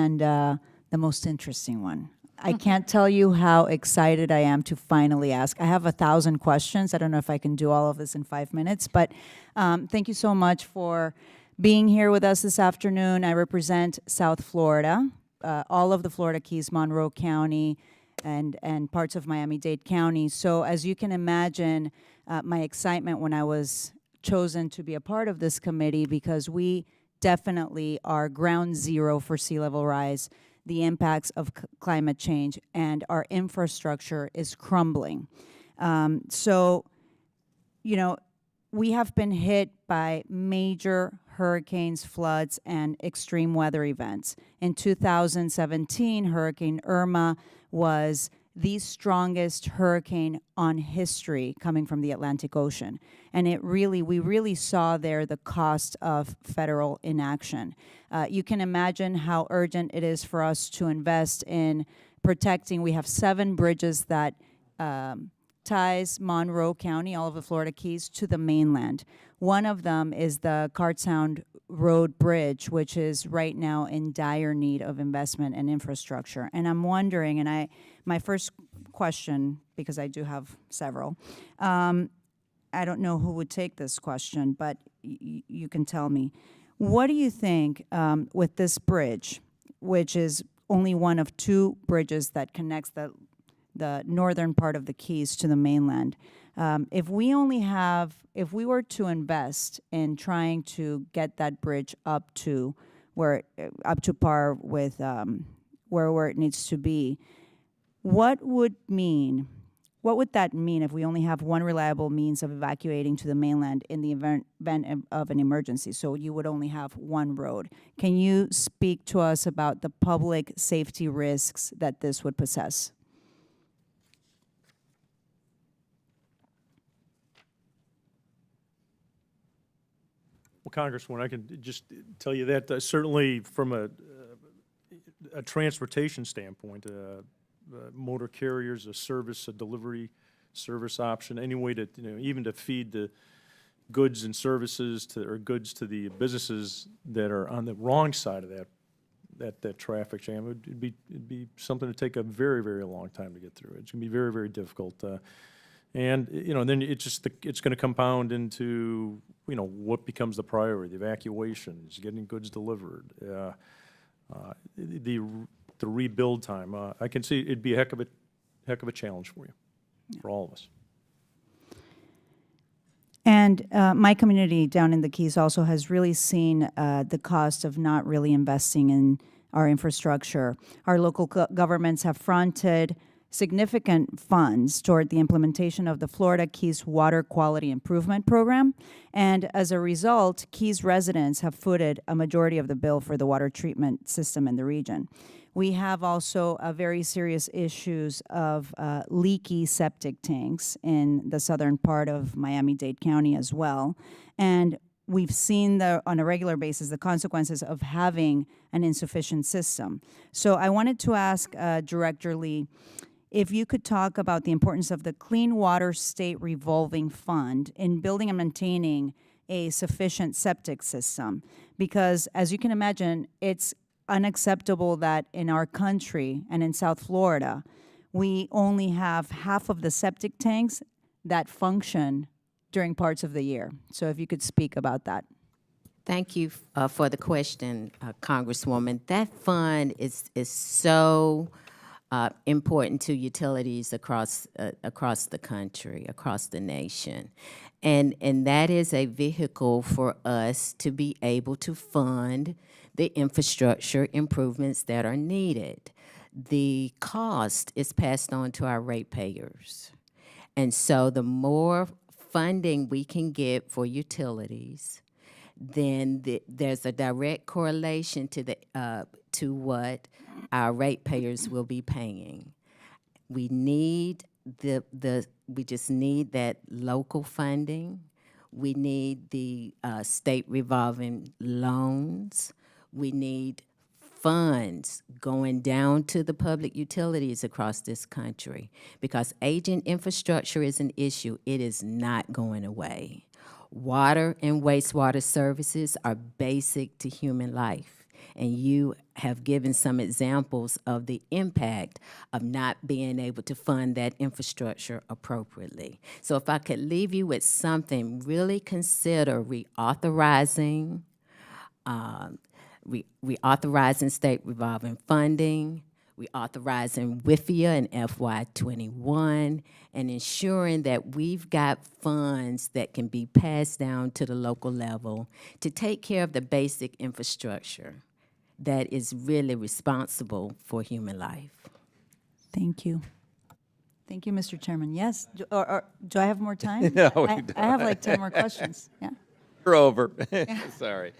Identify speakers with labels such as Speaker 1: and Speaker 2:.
Speaker 1: and the most interesting one. I can't tell you how excited I am to finally ask. I have 1,000 questions. I don't know if I can do all of this in 5 minutes, but thank you so much for being here with us this afternoon. I represent South Florida, all of the Florida Keys, Monroe County, and parts of Miami-Dade County. So as you can imagine, my excitement when I was chosen to be a part of this committee, because we definitely are ground zero for sea level rise, the impacts of climate change, and our infrastructure is crumbling. So, you know, we have been hit by major hurricanes, floods, and extreme weather events. In 2017, Hurricane Irma was the strongest hurricane on history coming from the Atlantic Ocean. And we really saw there the cost of federal inaction. You can imagine how urgent it is for us to invest in protecting. We have 7 bridges that ties Monroe County, all of the Florida Keys, to the mainland. One of them is the Cart Sound Road Bridge, which is right now in dire need of investment and infrastructure. And I'm wondering, and my first question, because I do have several, I don't know who would take this question, but you can tell me. What do you think with this bridge, which is only one of 2 bridges that connects the northern part of the Keys to the mainland? If we were to invest in trying to get that bridge up to par with where it needs to be, what would that mean if we only have one reliable means of evacuating to the mainland in the event of an emergency? So you would only have one road. Can you speak to us about the public safety risks that this would possess?
Speaker 2: Well, Congresswoman, I can just tell you that certainly from a transportation standpoint, motor carriers, a service, a delivery service option, any way to, even to feed the goods and services or goods to the businesses that are on the wrong side of that traffic jam, it'd be something to take a very, very long time to get through. It's going to be very, very difficult. And then it's going to compound into what becomes the priority: the evacuations, getting goods delivered, the rebuild time. I can see it'd be a heck of a challenge for you, for all of us.
Speaker 1: And my community down in the Keys also has really seen the cost of not really investing in our infrastructure. Our local governments have fronted significant funds toward the implementation of the Florida Keys Water Quality Improvement Program. And as a result, Keys residents have footed a majority of the bill for the water treatment system in the region. We have also very serious issues of leaky septic tanks in the southern part of Miami-Dade County as well. And we've seen on a regular basis the consequences of having an insufficient system. So I wanted to ask Director Lee, if you could talk about the importance of the Clean Water State Revolving Fund in building and maintaining a sufficient septic system. Because as you can imagine, it's unacceptable that in our country and in South Florida, we only have half of the septic tanks that function during parts of the year. So if you could speak about that.
Speaker 3: Thank you for the question, Congresswoman. That fund is so important to utilities across the country, across the nation. And that is a vehicle for us to be able to fund the infrastructure improvements that are needed. The cost is passed on to our ratepayers. And so the more funding we can get for utilities, then there's a direct correlation to what our ratepayers will be paying. We just need that local funding. We need the state revolving loans. We need funds going down to the public utilities across this country, because aging infrastructure is an issue. It is not going away. Water and wastewater services are basic to human life. And you have given some examples of the impact of not being able to fund that infrastructure appropriately. So if I could leave you with something, really consider reauthorizing, reauthorizing state revolving funding, reauthorizing WIFIA in FY21, and ensuring that we've got funds that can be passed down to the local level to take care of the basic infrastructure that is really responsible for human life.
Speaker 1: Thank you. Thank you, Mr. Chairman. Yes, or do I have more time?
Speaker 4: No, we
Speaker 1: I have like 10 more questions, yeah.
Speaker 4: We're over. Sorry.